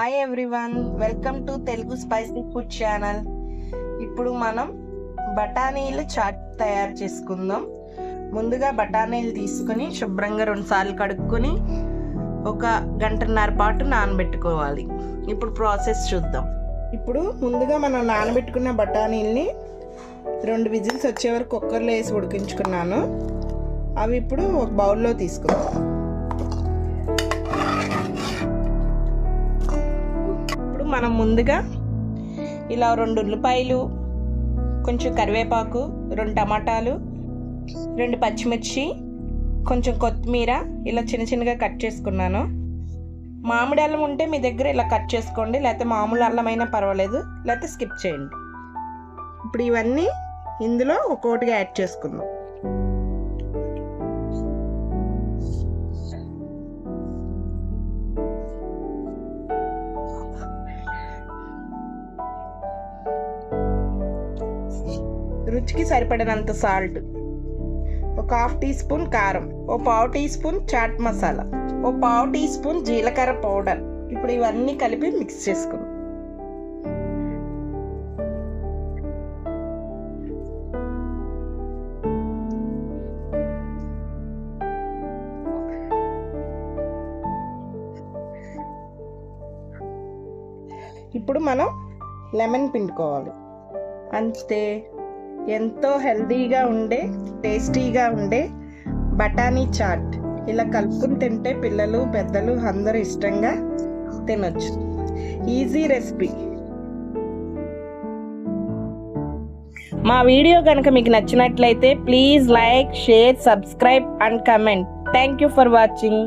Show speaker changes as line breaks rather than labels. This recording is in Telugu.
Hi everyone, welcome to Telugu spicy food channel. ఇప్పుడు మనం బఠానీలు చాట్ తయారు చేసుకుందాం. ముందుగా బఠానీలు తీసుకుని శుభ్రంగా 2 సార్లు కడుక్కొని 1 గంటన్నర పాటు నానబెట్టుకోవాలి. ఇప్పుడు ప్రాసెస్ చూద్దాం. ఇప్పుడు ముందుగా మనం నానబెట్టుకున్న బఠానీల్ని 2 విజిల్స్ వచ్చే వరకు కుక్కర్లో వేసి ఉడికించుకున్నాను. అవి ఇప్పుడు ఒక బౌల్లో తీసుకుందాం. మనం ముందుగా ఇలా 2 ఉల్లిపాయలు, కొంచెం కరివేపాకు, 2 టమాటాలు, 2 పచ్చిమిర్చి, కొంచెం కొత్తిమీర ఇలా చిన్న చిన్నగా కట్ చేసుకున్నాను. మామిడి అల్లం ఉంటే మీ దగ్గర ఇలా కట్ చేసుకోండి, లేకపోతే మామూలు అల్లం అయినా పర్వాలేదు, లేకపోతే స్కిప్ చేయండి. ఇప్పుడు ఇవన్నీ ఇందులో ఒక్కొక్కటిగా యాడ్ చేసుకుందాం. రుచికి సరిపడినంత సాల్ట్, 1/2 టీ స్పూన్ కారం, 1/4 tea spoon chaat masala, 1/4 tea spoon జీలకర్ర పౌడర్. ఇప్పుడు ఇవన్నీ కలిపి మిక్స్ చేసుకుందాం. ఇప్పుడు మనం లెమన్ పిండుకోవాలి. అంతే, ఎంతో హెల్దీగా ఉండే, టేస్టీగా ఉండే బఠానీ చాట్ ఇలా కలుపుకుని తింటే పిల్లలు పెద్దలు అందరూ ఇష్టంగా తినొచ్చు. Easy recipe. మా వీడియో కనుక మీకు నచ్చినట్లయితే please like, share, subscribe and comment. Thank you for watching.